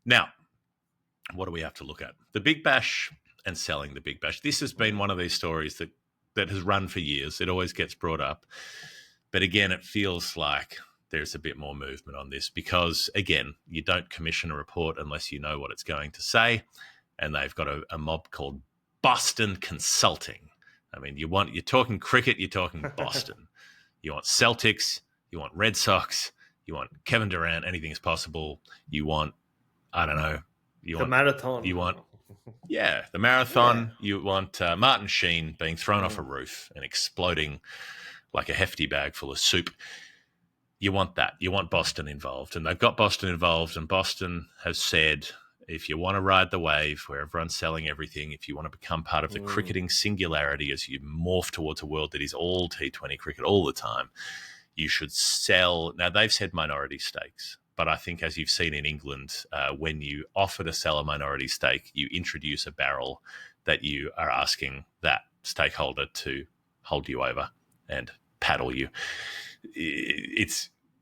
Now, what do we have to look at? The Big Bash and selling the Big Bash. This has been one of these stories that has run for years. It always gets brought up. But again, it feels like there's a bit more movement on this because, again, you don't commission a report unless you know what it's going to say. And they've got a mob called Boston Consulting. I mean, you're talking cricket, you're talking Boston. You want Celtics, you want Red Sox, you want Kevin Durant, anything is possible. You want, I don't know, marathon. You want, the marathon. Yeah. You want Martin Sheen being thrown off a roof and exploding like a hefty bag full of soup. You want that. You want Boston involved. And they've got Boston involved, and Boston has said, if you want to ride the wave where everyone's selling everything, if you want to become part of the cricketing singularity as you morph towards a world that is all T20 cricket all the time, you should sell. Now, they've said minority stakes, but I think as you've seen in England, when you offer to sell a minority stake, you introduce a barrel that you are asking that stakeholder to hold you over and paddle you.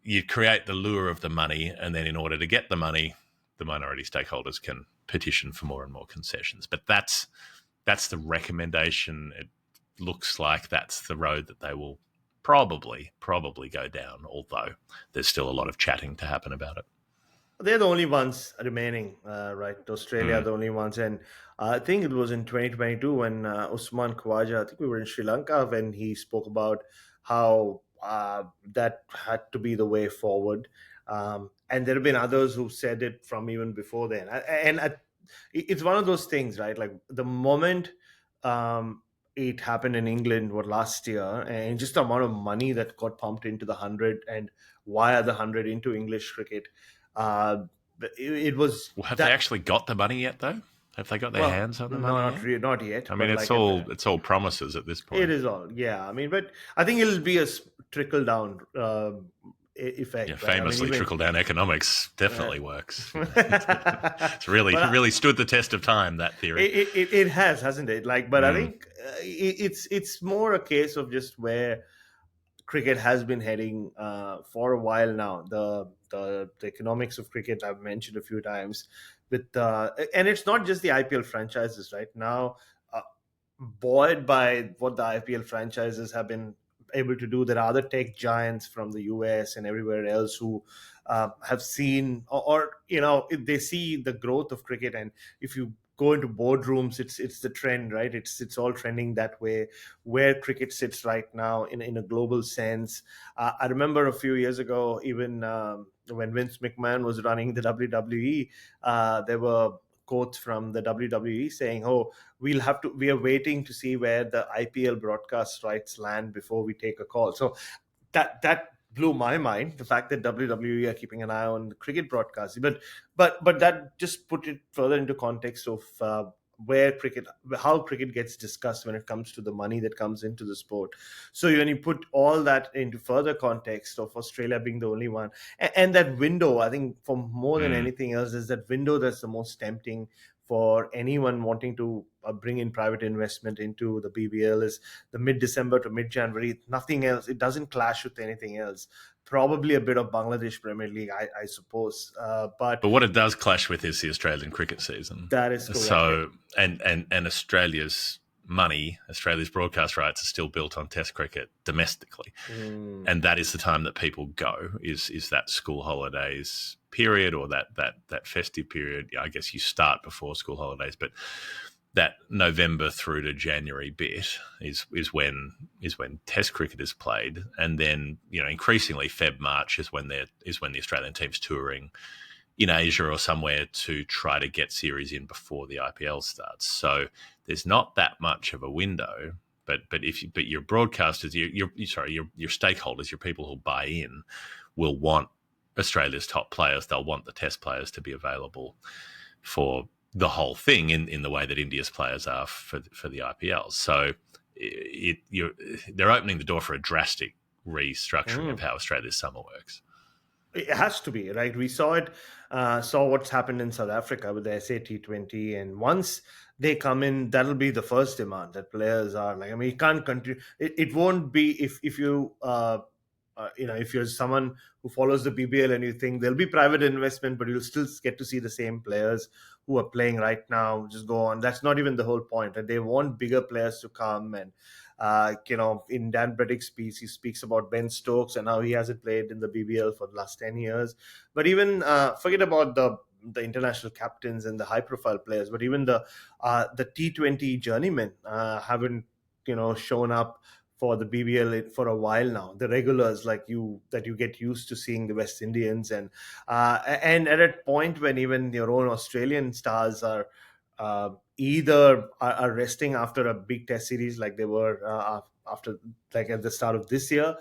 You create the lure of the money, and then in order to get the money, the minority stakeholders can petition for more and more concessions. But that's the recommendation. It looks like that's the road that they will probably go down, although there's still a lot of chatting to happen about it. They're the only ones remaining, right? Australia are the only ones. And I think it was in 2022 when Usman Khawaja, I think we were in Sri Lanka, when he spoke about how that had to be the way forward. And there have been others who've said it from even before then. It's one of those things, right? Like the moment it happened in England last year, and just the amount of money that got pumped into the 100 and via the 100 into English cricket, it was. Well, they actually got the money yet, though? Have they got their hands on the money? Not yet. I mean, it's all promises at this point. It is all, yeah. I mean, but I think it'll be a trickle down effect. Yeah, famously, trickle down economics definitely works. It's really stood the test of time, that theory. It has, hasn't it? But I think it's more a case of just where cricket has been heading for a while now. The economics of cricket I've mentioned a few times, and it's not just the IPL franchises right now. Buoyed by what the IPL franchises have been able to do, there are other tech giants from the US and everywhere else who have seen, or they see the growth of cricket. And if you go into boardrooms, it's the trend, right? It's all trending that way, where cricket sits right now in a global sense. I remember a few years ago, even when Vince McMahon was running the WWE, there were quotes from the WWE saying, we are waiting to see where the IPL broadcast rights land before we take a call. So that blew my mind, the fact that WWE are keeping an eye on the cricket broadcasting. But that just put it further into context of how cricket gets discussed when it comes to the money that comes into the sport. So when you put all that into further context of Australia being the only one, and that window, I think for more than anything else, is that window that's the most tempting for anyone wanting to bring in private investment into the BBL, is the mid-December to mid-January. Nothing else. It doesn't clash with anything else. Probably a bit of Bangladesh Premier League, I suppose. But what it does clash with is the Australian cricket season. That is correct. So, and Australia's money, Australia's broadcast rights are still built on Test cricket domestically. And that is the time that people go, is that school holidays period, or that festive period. I guess you start before school holidays, but that November through to January bit is when Test cricket is played, and then increasingly March is when the Australian team's touring in Asia or somewhere to try to get series in before the IPL starts. So there's not that much of a window, but your broadcasters, your stakeholders, your people who buy in, will want Australia's top players. They'll want the Test players to be available for the whole thing in the way that India's players are for the IPL. So they're opening the door for a drastic restructuring of how Australia's summer works. It has to be, right? We saw what's happened in South Africa with the SA-T20, and once they come in, that'll be the first demand that players are like, you can't continue. It won't be if you if you're someone who follows the BBL and you think there'll be private investment, but you'll still get to see the same players who are playing right now just go on. That's not even the whole point. They want bigger players to come. And in Dan Breddick's piece, he speaks about Ben Stokes and how he hasn't played in the BBL for the last 10 years. But even forget about the international captains and the high profile players, but even the T20 journeymen haven't shown up for the BBL for a while now. The regulars that you get used to seeing, the West Indians, and at a point when even your own Australian stars are either are resting after a big Test series like they were after like at the start of this year,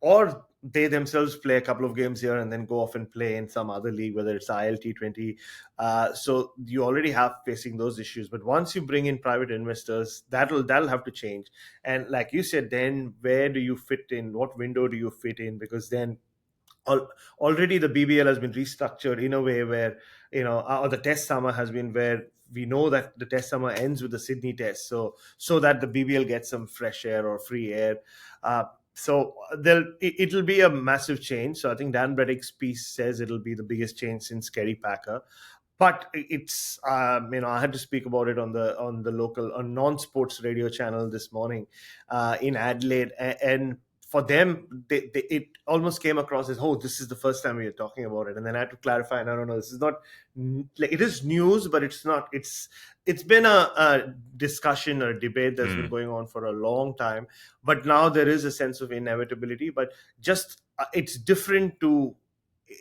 or they themselves play a couple of games here and then go off and play in some other league, whether it's IL, T20. So you already have facing those issues. But once you bring in private investors, that'll have to change. And like you said, then where do you fit in? What window do you fit in? Because then already the BBL has been restructured in a way where, or the Test summer has been where we know that the Test summer ends with the Sydney Test. So that the BBL gets some fresh air or free air. So it'll be a massive change. So I think Dan Breddick's piece says it'll be the biggest change since Kerry Packer. But it's I had to speak about it on the local non-sports radio channel this morning in Adelaide, and for them, it almost came across as, oh, this is the first time we are talking about it. And then I had to clarify, no, this is not, like, it is news, but it's not, it's been a discussion or a debate that's been going on for a long time. But now there is a sense of inevitability, but just it's different to,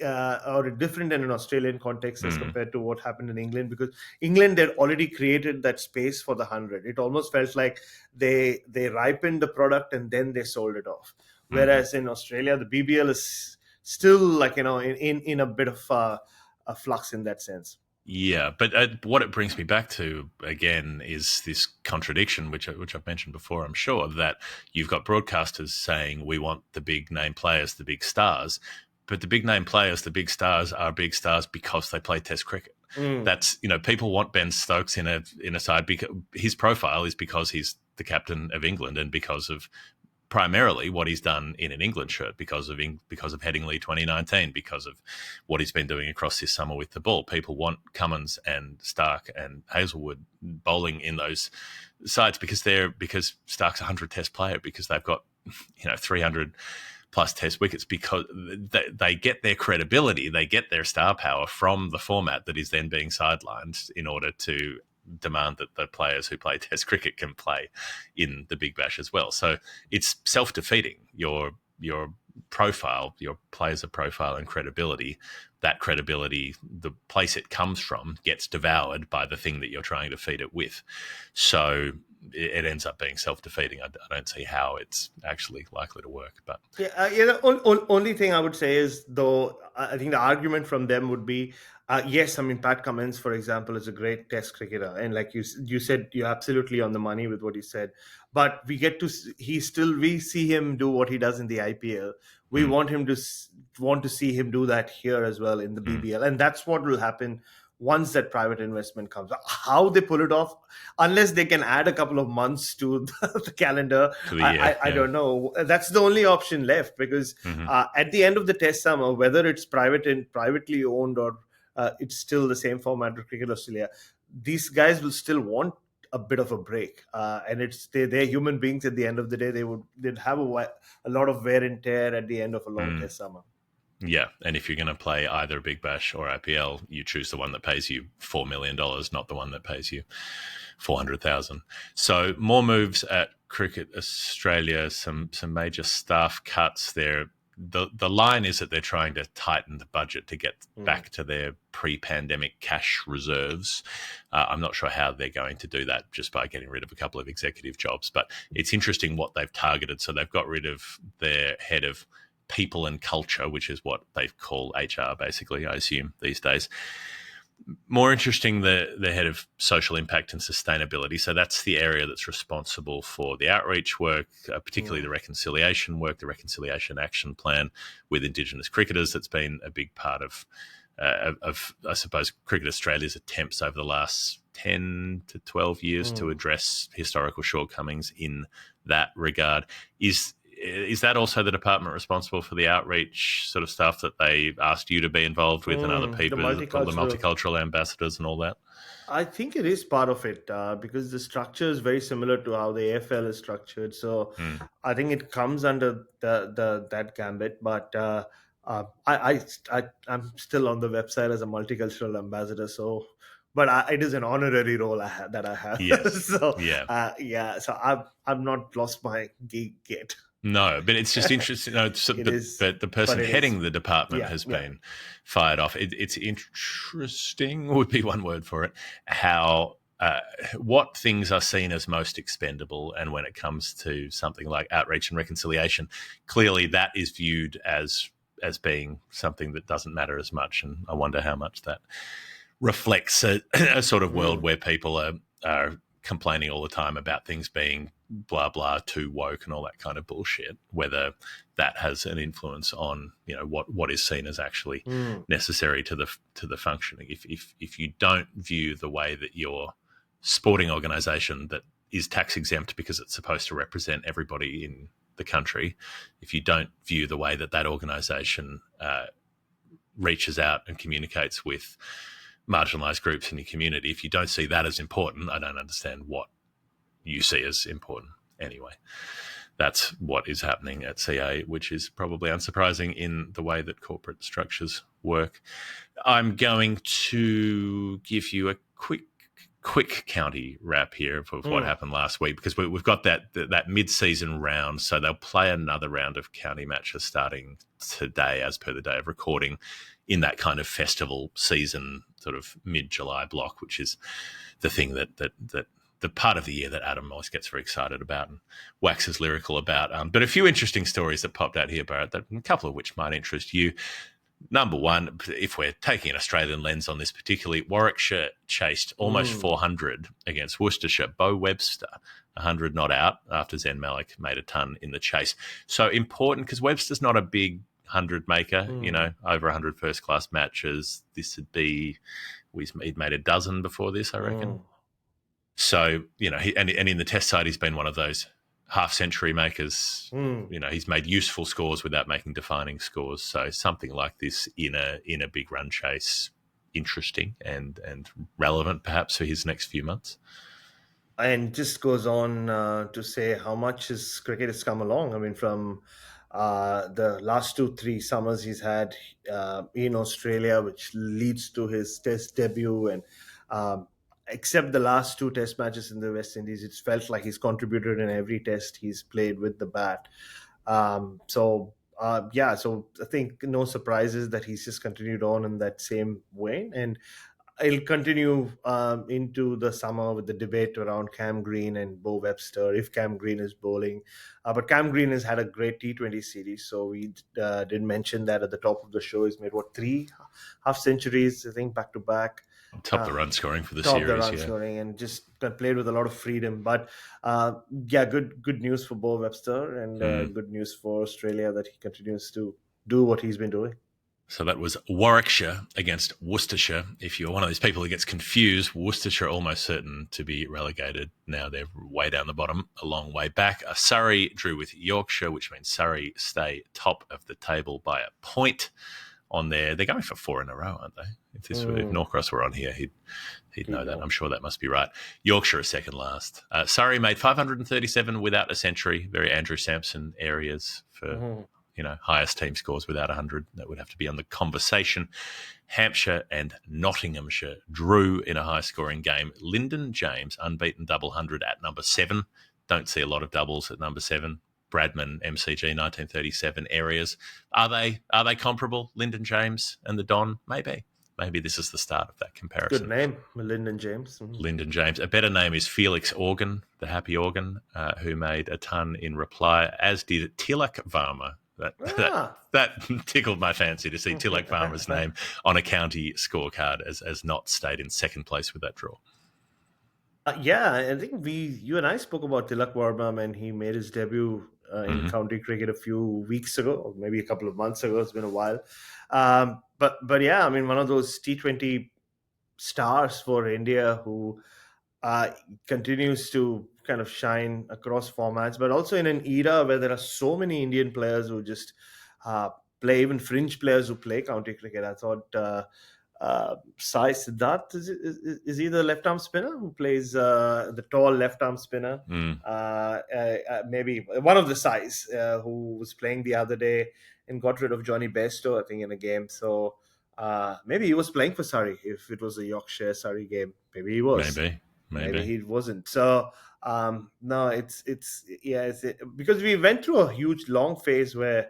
or different in an Australian context as compared to what happened in England, because England had already created that space for the 100. It almost felt like they ripened the product and then they sold it off. Whereas in Australia, the BBL is still like, in a bit of a flux in that sense. Yeah, but what it brings me back to, again, is this contradiction, which I've mentioned before, I'm sure, that you've got broadcasters saying we want the big name players, the big stars, but the big name players, the big stars, are big stars because they play Test cricket. That's, people want Ben Stokes in a side because his profile is because he's the captain of England and because of primarily what he's done in an England shirt, because of Headingley 2019, because of what he's been doing across this summer with the ball. People want Cummins and Stark and Hazelwood bowling in those sides because Stark's a 100 Test player, because they've got 300 plus Test wickets, because they get their credibility, they get their star power from the format that is then being sidelined in order to demand that the players who play Test cricket can play in the Big Bash as well. So it's self-defeating. Your profile, your players' profile and credibility, that credibility, the place it comes from, gets devoured by the thing that you're trying to feed it with. So it ends up being self-defeating. I don't see how it's actually likely to work. But only thing I would say is, though, I think the argument from them would be, yes, I mean, Pat Cummins, for example, is a great Test cricketer, and like you said, you're absolutely on the money with what you said. But we see him do what he does in the IPL. We want to see him do that here as well in the BBL, and that's what will happen once that private investment comes. How they pull it off, unless they can add a couple of months to the calendar, I don't know. That's the only option left, because at the end of the Test summer, whether it's privately owned or it's still the same format of Cricket Australia, these guys will still want a bit of a break, and they're human beings. At the end of the day, they'd have a lot of wear and tear at the end of a long Test summer. Yeah, and if you're going to play either a Big Bash or IPL, you choose the one that pays you $4 million, not the one that pays you $400,000. So more moves at Cricket Australia, some major staff cuts there. The line is that they're trying to tighten the budget to get back to their pre-pandemic cash reserves. I'm not sure how they're going to do that just by getting rid of a couple of executive jobs, but it's interesting what they've targeted. So they've got rid of their head of people and culture, which is what they call HR, basically, I assume, these days. More interesting, the head of social impact and sustainability. So that's the area that's responsible for the outreach work, particularly the reconciliation work, the Reconciliation Action Plan with Indigenous cricketers. That's been a big part of I suppose, Cricket Australia's attempts over the last 10 to 12 years to address historical shortcomings in that regard. is that also the department responsible for the outreach sort of stuff that they asked you to be involved with and other people, the multicultural ambassadors and all that? I think it is part of it because the structure is very similar to how the AFL is structured. So I think it comes under the that gambit. But I'm still on the website as a multicultural ambassador. So, but it is an honorary role that I have. Yes. So yeah. So I'm not lost my gig yet. No, but it's just interesting. No, but the person heading the department has been fired off. It's interesting, would be one word for it, how what things are seen as most expendable, and when it comes to something like outreach and reconciliation, clearly that is viewed as being something that doesn't matter as much. And I wonder how much that reflects a sort of world where people are complaining all the time about things being blah blah too woke and all that kind of bullshit, whether that has an influence on what is seen as actually necessary to the functioning. If you don't view the way that your sporting organisation that is tax exempt because it's supposed to represent everybody in the country, if you don't view the way that organisation reaches out and communicates with marginalised groups in your community, if you don't see that as important, I don't understand what you see as important. Anyway, that's what is happening at CA, which is probably unsurprising in the way that corporate structures work. I'm going to give you a quick county wrap here of what happened last week, because we've got that mid-season round, so they'll play another round of county matches starting today as per the day of recording in that kind of festival season sort of mid-July block, which is the thing that the part of the year that Adam always gets very excited about and waxes lyrical about. But a few interesting stories that popped out here, Bharat, a couple of which might interest you. Number one, if we're taking an Australian lens on this particularly, Warwickshire chased almost 400 against Worcestershire. Bo Webster, 100 not out after Zen Malik made a ton in the chase. So important because Webster's not a big 100 maker, over 100 first-class matches. This would be, he'd made a dozen before this, I reckon. So, and in the test side, he's been one of those half-century makers. He's made useful scores without making defining scores. So something like this in a big run chase, interesting and relevant perhaps for his next few months. And just goes on to say how much his cricket has come along. I mean, from the last 2-3 summers he's had in Australia, which leads to his test debut, and except the last 2 test matches in the West Indies, it's felt like he's contributed in every test he's played with the bat. So I think no surprises that he's just continued on in that same vein, and it'll continue into the summer with the debate around Cam Green and Bo Webster, if Cam Green is bowling. But Cam Green has had a great T20 series, so we did mention that at the top of the show. He's made, 3 half-centuries, I think, back-to-back. Top the run scoring for the series. Top the run scoring, and just played with a lot of freedom. But good news for Bo Webster, and good news for Australia that he continues to do what he's been doing. So that was Warwickshire against Worcestershire. If you're one of those people who gets confused, Worcestershire almost certain to be relegated. Now they're way down the bottom, a long way back. Surrey drew with Yorkshire, which means Surrey stay top of the table by a point on there. They're going for 4 in a row, aren't they? If Norcross were on here, he'd know that. I'm sure that must be right. Yorkshire is second last. Surrey made 537 without a century. Very Andrew Sampson areas for... highest team scores without 100. That would have to be on the conversation. Hampshire and Nottinghamshire drew in a high-scoring game. Lyndon James, unbeaten double 100 at number 7. Don't see a lot of doubles at number 7. Bradman, MCG, 1937 areas. Are they comparable, Lyndon James and the Don? Maybe. Maybe this is the start of that comparison. Good name, Lyndon James. Lyndon James. A better name is Felix Organ, the happy organ, who made a ton in reply, as did Tilak Varma. That tickled my fancy to see Tilak Varma's name on a county scorecard as not stayed in second place with that draw. I think you and I spoke about Tilak Varma when he made his debut in county cricket a few weeks ago, or maybe a couple of months ago. It's been a while. But yeah, I mean, one of those T20 stars for India who continues to kind of shine across formats, but also in an era where there are so many Indian players who just uh, play, even fringe players who play county cricket. I thought Sai Siddharth is he the left arm spinner who plays the tall left arm spinner? Maybe one of the Sais who was playing the other day and got rid of Johnny Bairstow, I think, in a game. So maybe he was playing for Surrey if it was a Yorkshire Surrey game. Maybe he was. Maybe he wasn't. So no, it's because we went through a huge long phase where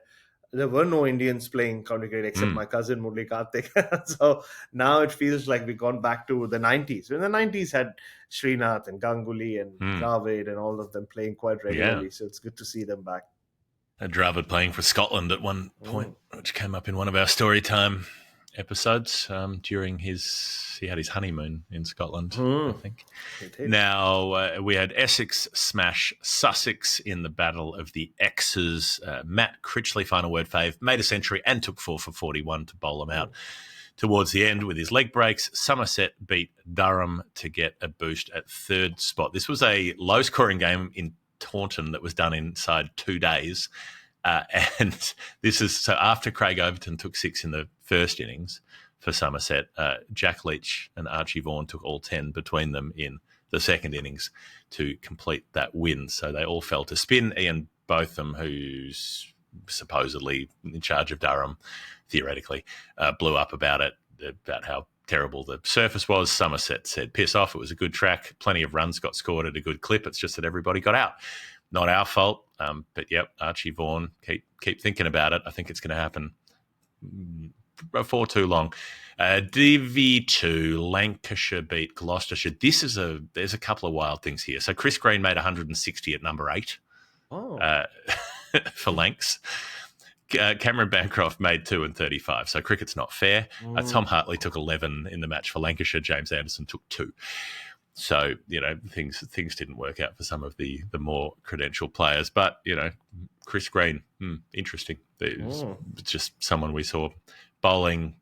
there were no Indians playing county cricket except my cousin Murli Karthik. So now it feels like we've gone back to the 90s. When the 90s had Srinath and Ganguly and Dravid and all of them playing quite regularly. So it's good to see them back. Dravid playing for Scotland at one point, which came up in one of our story time episodes during he had his honeymoon in Scotland, I think. Now, we had Essex smash Sussex in the Battle of the X's. Matt Critchley, final word fave, made a century and took 4 for 41 to bowl them out. Towards the end with his leg breaks, Somerset beat Durham to get a boost at third spot. This was a low-scoring game in Taunton that was done inside 2 days. And this is so after Craig Overton took 6 in the first innings for Somerset, Jack Leach and Archie Vaughan took all 10 between them in the second innings to complete that win. So they all fell to spin. Ian Botham, who's supposedly in charge of Durham, theoretically, blew up about how terrible the surface was. Somerset said, piss off, it was a good track. Plenty of runs got scored at a good clip. It's just that everybody got out. Not our fault, but yep, Archie Vaughan, keep thinking about it. I think it's going to happen before too long. DV2, Lancashire beat Gloucestershire. There's a couple of wild things here. So Chris Green made 160 at number 8 for Lancs. Cameron Bancroft made 2 and 35. So cricket's not fair. Tom Hartley took 11 in the match for Lancashire. James Anderson took 2. So, things didn't work out for some of the more credentialed players. But, Chris Green, interesting. It's just someone we saw bowling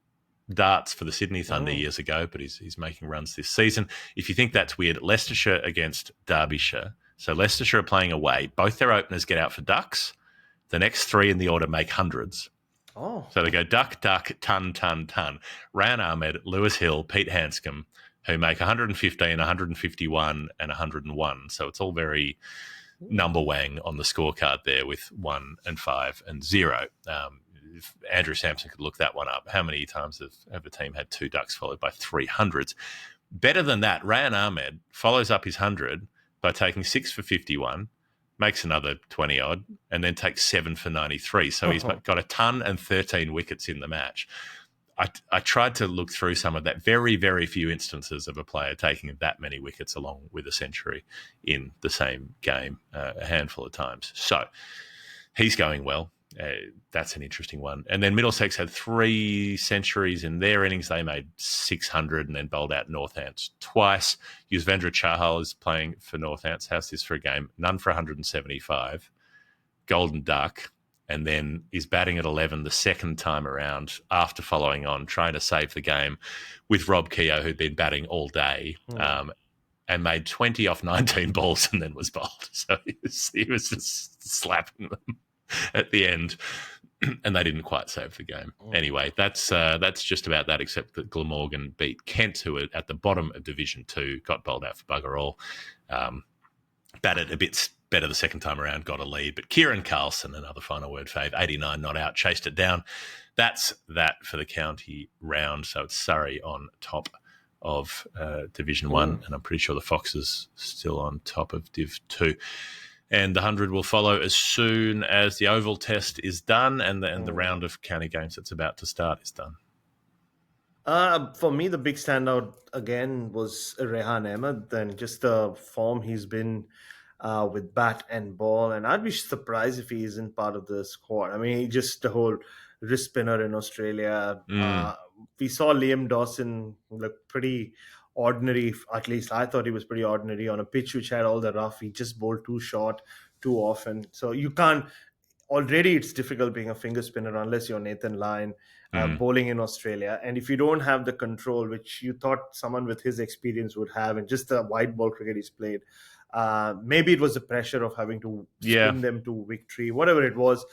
darts for the Sydney Thunder years ago, but he's making runs this season. If you think that's weird, Leicestershire against Derbyshire. So Leicestershire are playing away. Both their openers get out for ducks. The next 3 in the order make hundreds. So they go duck, duck, ton, ton, ton. Ran Ahmed, Lewis Hill, Pete Hanscom, who make 115, 151, and 101. So it's all very number wang on the scorecard there with 1 and 5 and 0. If Andrew Sampson could look that one up. How many times have a team had 2 ducks followed by 300s? Better than that, Rayan Ahmed follows up his 100 by taking 6 for 51, makes another 20-odd, and then takes 7 for 93. So he's got a ton and 13 wickets in the match. I tried to look through some of that. Very, very few instances of a player taking that many wickets along with a century in the same game, a handful of times. So he's going well. That's an interesting one. And then Middlesex had 3 centuries in their innings. They made 600 and then bowled out Northants twice. Yuzvendra Chahal is playing for Northants. How's this for a game? None for 175. Golden Duck. And then is batting at 11 the second time around after following on, trying to save the game with Rob Keogh, who'd been batting all day, and made 20 off 19 balls and then was bowled. So he was just slapping them at the end, and they didn't quite save the game. Anyway, that's just about that, except that Glamorgan beat Kent, who were at the bottom of Division 2, got bowled out for bugger all. Batted a bit better the second time around, got a lead. But Kieran Carlson, another final word fave, 89 not out, chased it down. That's that for the county round. So it's Surrey on top of Division 1, and I'm pretty sure the Foxes still on top of Div 2. And the 100 will follow as soon as the Oval Test is done and the round of county games that's about to start is done. For me, the big standout again was Rehan Ahmed and just the form he's been with bat and ball. And I'd be surprised if he isn't part of the squad. I mean, just the whole wrist spinner in Australia. We saw Liam Dawson look pretty ordinary. At least I thought he was pretty ordinary on a pitch which had all the rough. He just bowled too short, too often. So you can't. already it's difficult being a finger spinner unless you're Nathan Lyon bowling in Australia. And if you don't have the control, which you thought someone with his experience would have, and just the white ball cricket he's played, maybe it was the pressure of having to spin them to victory, whatever it was.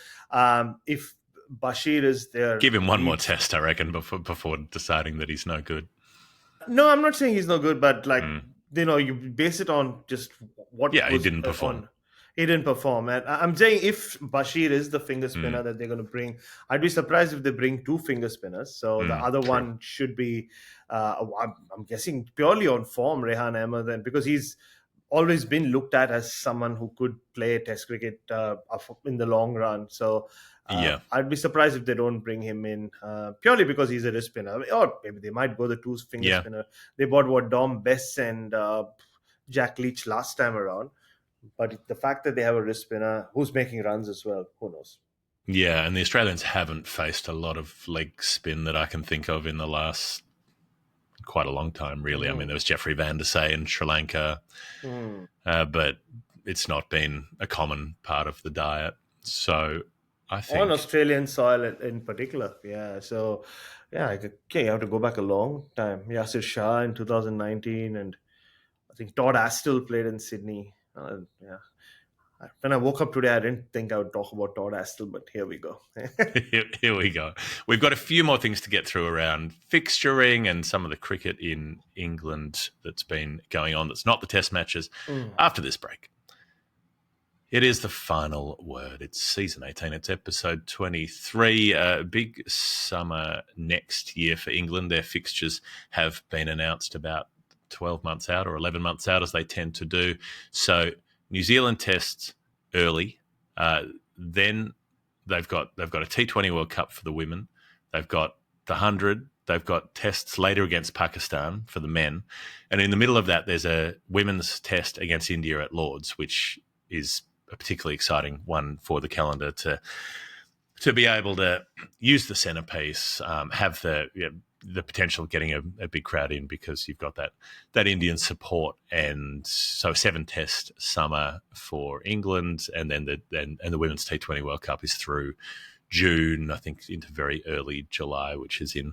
If Bashir is there, give him one more test, I reckon, before deciding that he's no good. No, I'm not saying he's no good, but you base it on just what. Yeah, he didn't perform. He didn't perform, and I'm saying if Bashir is the finger spinner that they're going to bring, I'd be surprised if they bring two finger spinners. So the other one should be, I'm guessing, purely on form, Rehan Ahmed, then, because he's always been looked at as someone who could play Test cricket in the long run. So I'd be surprised if they don't bring him in purely because he's a wrist spinner. Or maybe they might go the two finger spinner. They bought Dom Bess and Jack Leach last time around. But the fact that they have a wrist spinner who's making runs as well, who knows? Yeah, and the Australians haven't faced a lot of leg spin that I can think of in the last quite a long time, really. I mean, there was Jeffrey Van der Say in Sri Lanka, but it's not been a common part of the diet. So I think... On Australian soil in particular, yeah. So, you have to go back a long time. Yasir Shah in 2019, and I think Todd Astle played in Sydney. When I woke up today, I didn't think I would talk about Todd Astle, but here we go. Here we go. We've got a few more things to get through around fixturing and some of the cricket in England that's been going on that's not the test matches after this break. It is the final word. It's season 18. It's episode 23. Big summer next year for England. Their fixtures have been announced about 12 months out or 11 months out, as they tend to do. So New Zealand tests early. Then they've got a T20 World Cup for the women. They've got the 100. They've got tests later against Pakistan for the men. And in the middle of that, there's a women's test against India at Lords, which is a particularly exciting one for the calendar to be able to use the centerpiece, have the potential of getting a big crowd in because you've got that Indian support. And so 7-test summer for England, and then the women's T20 World Cup is through June, I think, into very early July, which is in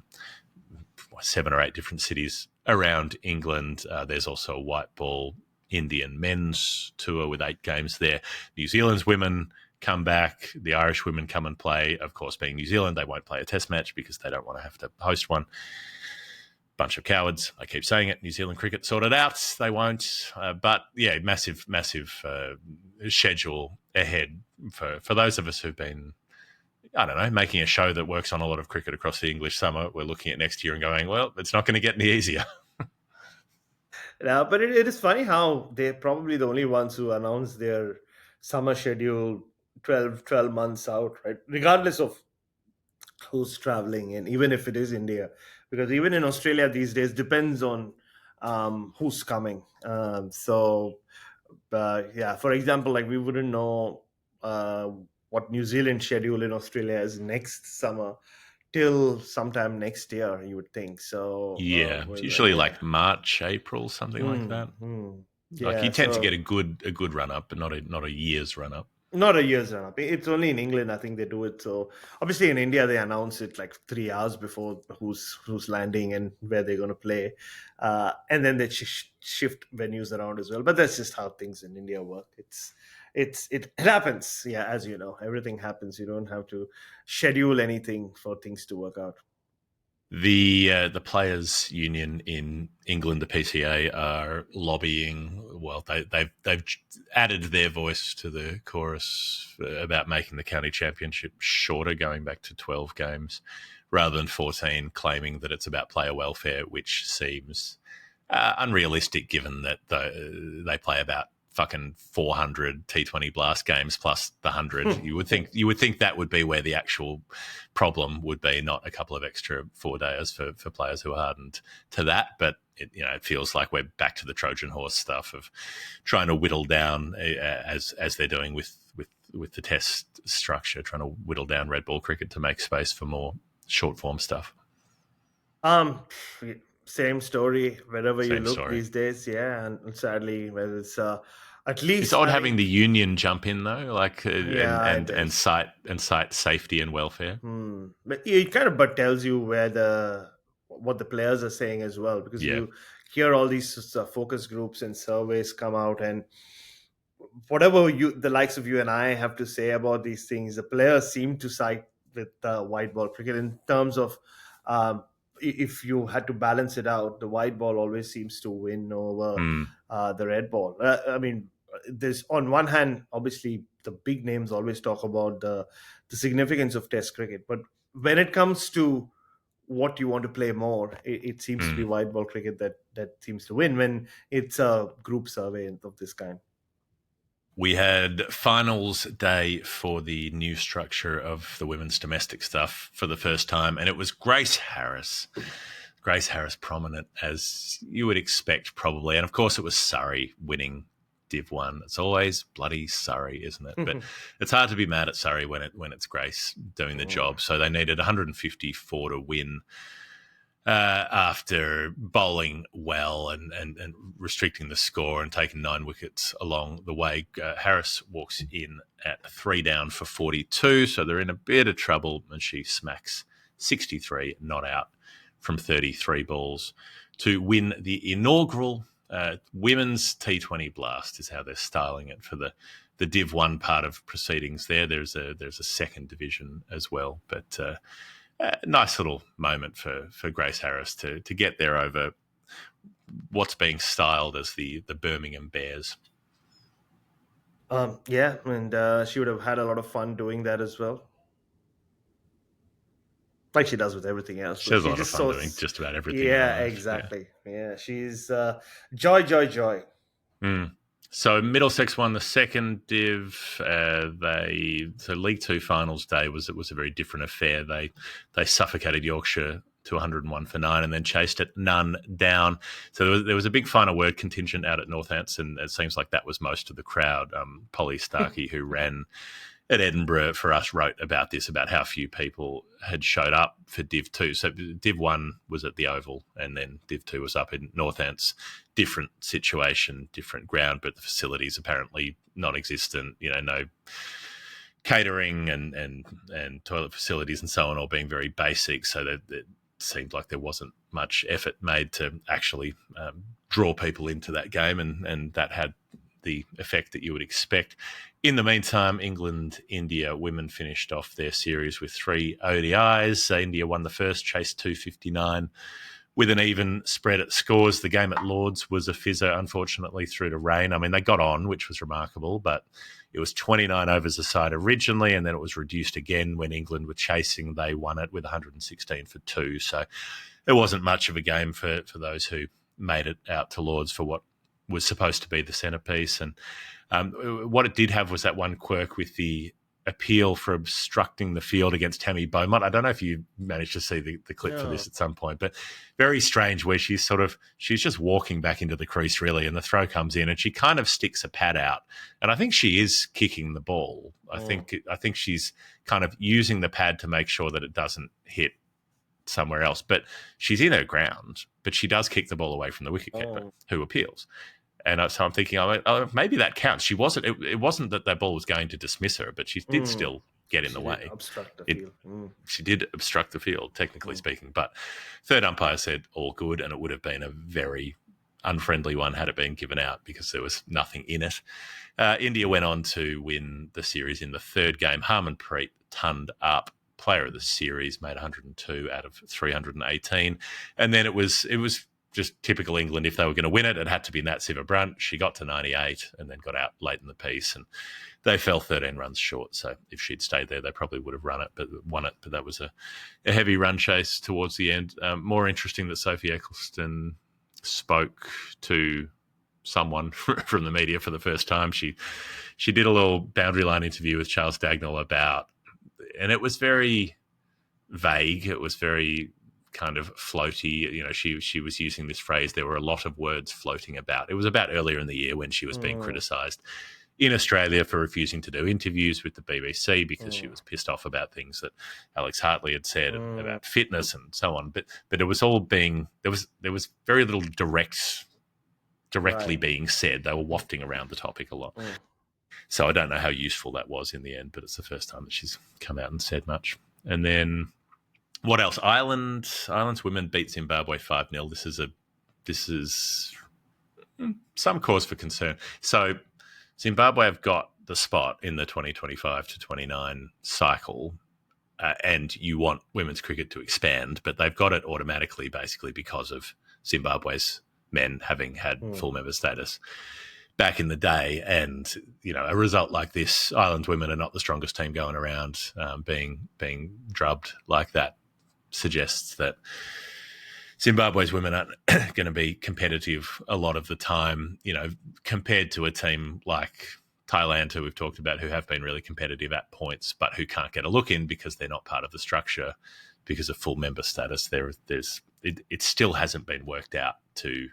7 or 8 different cities around England. There's also a white ball Indian men's tour with 8 games there. New Zealand's women come back. The Irish women come and play. Of course, being New Zealand, they won't play a test match because they don't want to have to host one. Bunch of cowards. I keep saying it. New Zealand cricket sorted out. They won't. But yeah, massive schedule ahead for those of us who've been, I don't know, making a show that works on a lot of cricket across the English summer. We're looking at next year and going, well, it's not going to get any easier. Yeah, but it is funny how they're probably the only ones who announce their summer schedule 12 months out, right? Regardless of who's traveling, and even if it is India, because even in Australia these days depends on who's coming. For example, like we wouldn't know what New Zealand schedule in Australia is next summer till sometime next year, you would think. So it's usually like March, April, something like that. Like you tend to get a good run up, but not a year's run up. Not a year's run up. It's only in England, I think, they do it. So obviously in India they announce it like 3 hours before who's landing and where they're going to play, and then they shift venues around as well. But that's just how things in India work. It happens. Yeah, as you know, everything happens. You don't have to schedule anything for things to work out. The players' union in England, the PCA, are lobbying. Well, they've added their voice to the chorus about making the county championship shorter, going back to 12 games rather than 14, claiming that it's about player welfare, which seems unrealistic given that they play about fucking 400 T20 Blast games plus the 100. You would think that would be where the actual problem would be, not a couple of extra 4 days for players who are hardened to that. But it feels like we're back to the Trojan horse stuff of trying to whittle down as they're doing with the test structure, trying to whittle down red ball cricket to make space for more short form stuff. Same story wherever you look these days. Yeah, and sadly, whether it's At It's least odd having the union jump in though, like yeah, it and is. cite safety and welfare. But it kind of but tells you where what the players are saying as well, because Yeah. you hear all these focus groups and surveys come out, and whatever the likes of you and I have to say about these things, the players seem to side with white ball cricket in terms of um, if you had to balance it out, the white ball always seems to win over Mm. the red ball. I mean, there's on one hand, obviously, the big names always talk about the significance of Test cricket, but when it comes to what you want to play more, it seems to be Mm. white ball cricket that seems to win when it's a group survey of this kind. We had finals day for the new structure of the women's domestic stuff for the first time, and it was Grace Harris. Grace Harris prominent, as you would expect, probably. And of course, it was Surrey winning Div 1. It's always bloody Surrey, isn't it? But it's hard to be mad at Surrey when it's Grace doing the job. So they needed 154 to win. After bowling well and restricting the score and taking 9 wickets along the way, Harris walks in at 3 down for 42, so they're in a bit of trouble, and she smacks 63 not out from 33 balls to win the inaugural women's T20 Blast, is how they're styling it for the Div 1 part of proceedings there. There's a second division as well, but nice little moment for Grace Harris to get there over what's being styled as the Birmingham Bears. Yeah, and she would have had a lot of fun doing that as well, like she does with everything else. She But has a she's lot of just fun so doing just about everything in yeah, life. exactly. Yeah, she's joy, joy, joy. Yeah. So Middlesex won the second div. So League Two finals day was a very different affair. They suffocated Yorkshire to 101 for 9 and then chased it none down. So there was a big final word contingent out at Northants, and it seems like that was most of the crowd. Polly Starkey, who ran at Edinburgh for us, wrote about this, about how few people had showed up for Div 2. So Div 1 was at the Oval, and then Div 2 was up in Northants. Different situation, different ground, but the facilities apparently non-existent, no catering and toilet facilities and so on, all being very basic. So that it seemed like there wasn't much effort made to actually draw people into that game, and that had the effect that you would expect. In the meantime, England, India women finished off their series with 3 ODIs. India won the first, chased 259 with an even spread at scores. The game at Lords was a fizzer, unfortunately, through to rain. I mean, they got on, which was remarkable, but it was 29 overs aside originally, and then it was reduced again when England were chasing. They won it with 116 for 2. So it wasn't much of a game for those who made it out to Lords for what was supposed to be the centrepiece. And what it did have was that one quirk with the appeal for obstructing the field against Tammy Beaumont. I don't know if you managed to see the clip for this at some point, but very strange, where she's just walking back into the crease really, and the throw comes in and she kind of sticks a pad out. And I think she is kicking the ball. I think she's kind of using the pad to make sure that it doesn't hit somewhere else, but she's in her ground, but she does kick the ball away from the wicketkeeper who appeals. And so I'm thinking, maybe that counts. She wasn't. It wasn't that ball was going to dismiss her, but she did still get in the way. Obstruct the field. She did obstruct the field, technically speaking. But third umpire said all good, and it would have been a very unfriendly one had it been given out because there was nothing in it. India went on to win the series in the third game. Harmanpreet turned up. Player of the series, made 102 out of 318, and then it was just typical England. If they were going to win it, it had to be Nat Siva-Brunt. She got to 98 and then got out late in the piece, and they fell 13 runs short. So if she'd stayed there, they probably would have won it. But that was a heavy run chase towards the end. More interesting that Sophie Eccleston spoke to someone from the media for the first time. She did a little boundary line interview with Charles Dagnall about, and it was very vague. It was very kind of floaty. She was using this phrase, there were a lot of words floating about. It was about earlier in the year when she was being criticised in Australia for refusing to do interviews with the BBC because she was pissed off about things that Alex Hartley had said about fitness and so on. But it was all being, there was very little direct directly being said. They were wafting around the topic a lot. So I don't know how useful that was in the end, but it's the first time that she's come out and said much. And then what else? Ireland's women beat Zimbabwe 5-0. This is some cause for concern. So Zimbabwe have got the spot in the 2025 to 29 cycle, and you want women's cricket to expand, but they've got it automatically basically because of Zimbabwe's men having had full member status back in the day. And, a result like this, Ireland's women are not the strongest team going around. Being drubbed like that suggests that Zimbabwe's women aren't going to be competitive a lot of the time, compared to a team like Thailand, who we've talked about, who have been really competitive at points, but who can't get a look in because they're not part of the structure because of full member status. It still hasn't been worked out to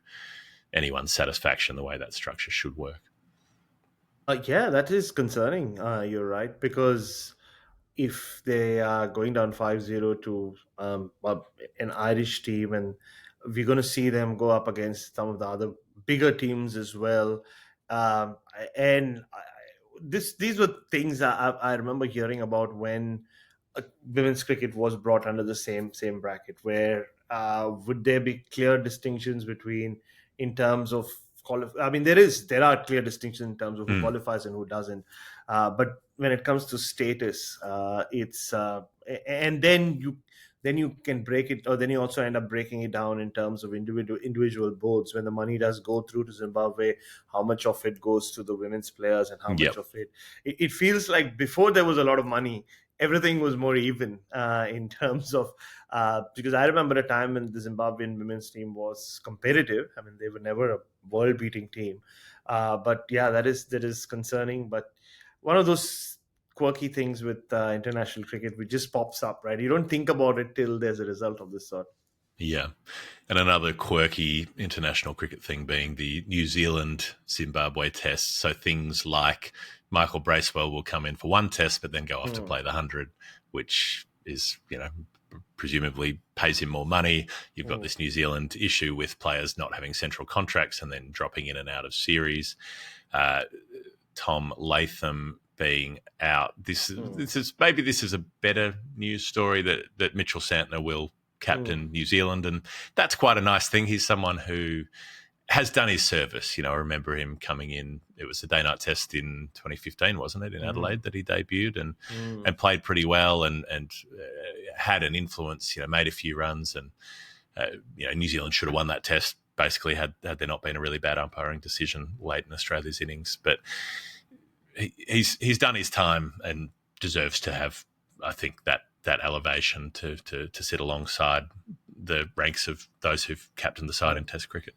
anyone's satisfaction the way that structure should work. Yeah, that is concerning. You're right, because if they are going down 5-0 to an Irish team, and we're going to see them go up against some of the other bigger teams as well. And these were things I remember hearing about when women's cricket was brought under the same bracket, where would there be clear distinctions between, in terms of there are clear distinctions in terms of who qualifies and who doesn't, but when it comes to status, it's and then you can break it, or then you also end up breaking it down in terms of individual boards. When the money does go through to Zimbabwe, how much of it goes to the women's players, and how much of it feels like before there was a lot of money, everything was more even in terms of because I remember a time when the Zimbabwean women's team was competitive. I mean, they were never a world-beating team, but yeah, that is concerning. But one of those quirky things with international cricket, which just pops up, right? You don't think about it till there's a result of this sort. Yeah. And another quirky international cricket thing being the New Zealand-Zimbabwe test. So things like Michael Bracewell will come in for one test, but then go off to play the 100, which is, presumably pays him more money. You've got this New Zealand issue with players not having central contracts and then dropping in and out of series. Tom Latham being out. This is a better news story that Mitchell Santner will captain New Zealand, and that's quite a nice thing. He's someone who has done his service. I remember him coming in. It was the day-night test in 2015, wasn't it, in Adelaide, that he debuted and played pretty well and had an influence. Made a few runs, and New Zealand should have won that test. Basically, had there not been a really bad umpiring decision late in Australia's innings, but he's done his time and deserves to have, I think, that elevation to sit alongside the ranks of those who've captained the side in Test cricket.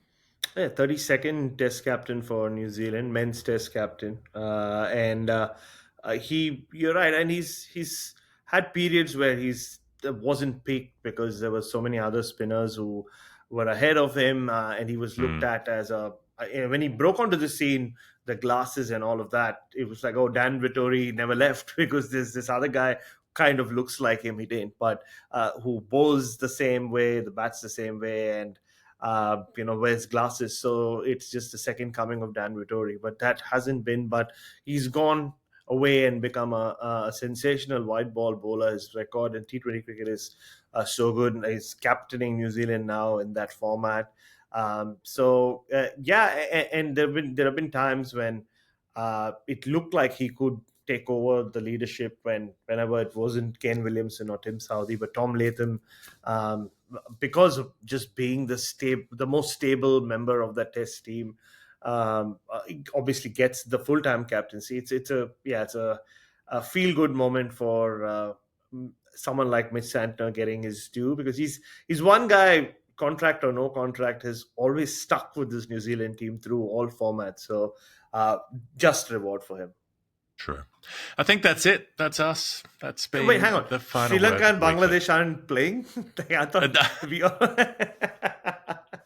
Yeah, 32nd Test captain for New Zealand, men's Test captain, and you're right, and he's had periods where he's wasn't peaked because there were so many other spinners who were ahead of him, and he was looked at as when he broke onto the scene, the glasses and all of that, it was like, oh, Dan Vittori never left because there's this other guy kind of looks like him. He didn't, but who bowls the same way, the bats the same way, and wears glasses. So it's just the second coming of Dan Vittori, but that hasn't been. But he's gone away and become a sensational white ball bowler. His record in T20 cricket is so good. He's captaining New Zealand now in that format. And there have been times when it looked like he could take over the leadership whenever it wasn't Ken Williamson or Tim Southee, but Tom Latham, because of just being the most stable member of that Test team, obviously gets the full-time captaincy. It's a feel-good moment for someone like Mitch Santner getting his due, because he's one guy, contract or no contract, has always stuck with this New Zealand team through all formats. So just reward for him. True. I think that's it. That's us. That's been Wait, hang on. The final Sri Lanka and word Bangladesh aren't playing? I thought we are.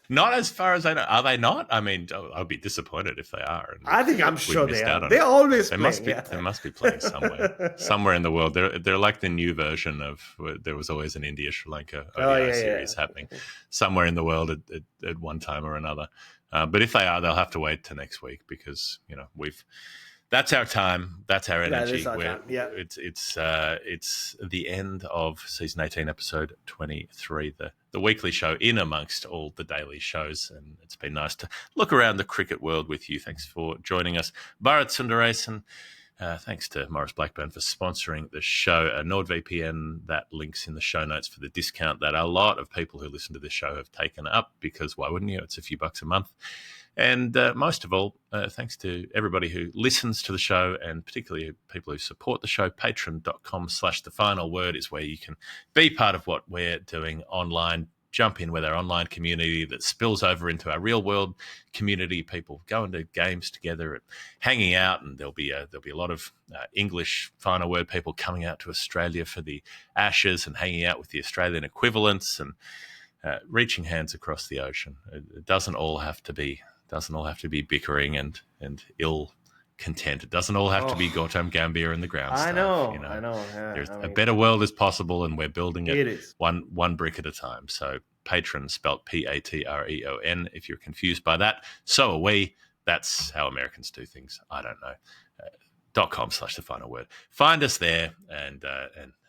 Not as far as I know. Are they not? I mean, I'd be disappointed if they are. I'm sure they are. They're always playing. They must be playing somewhere. Somewhere in the world. They're like the new version of, there was always an India-Sri Lanka ODI series happening somewhere in the world at one time or another. But if they are, they'll have to wait till next week because that's our time, that's our energy. That is our time. Yeah, it's the end of season 18, episode 23, the weekly show in amongst all the daily shows, and it's been nice to look around the cricket world with you. Thanks for joining us, Bharat Sundaresan. Thanks to Maurice Blackburn for sponsoring the show. NordVPN, that link's in the show notes for the discount that a lot of people who listen to this show have taken up, because why wouldn't you? It's a few bucks a month. And most of all, thanks to everybody who listens to the show, and particularly people who support the show. Patreon.com/The Final Word is where you can be part of what we're doing online. Jump in with our online community that spills over into our real world community. People going to games together and hanging out, and there'll be a lot of English final word people coming out to Australia for the Ashes and hanging out with the Australian equivalents and reaching hands across the ocean. It doesn't all have to be bickering and ill content. It doesn't all have to be Gautam Gambhir in the ground stuff. I know. Yeah, a better world is possible, and we're building it. It is one brick at a time. So Patreon, spelt Patreon. If you're confused by that, so are we. That's how Americans do things. I don't know. .com/The Final Word. Find us there and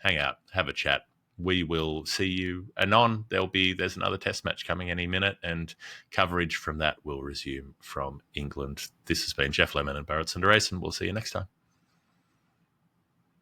hang out, have a chat. We will see you anon. There's another test match coming any minute, and coverage from that will resume from England. This has been Geoff Lemon and Bharat Sundaresan. We'll see you next time.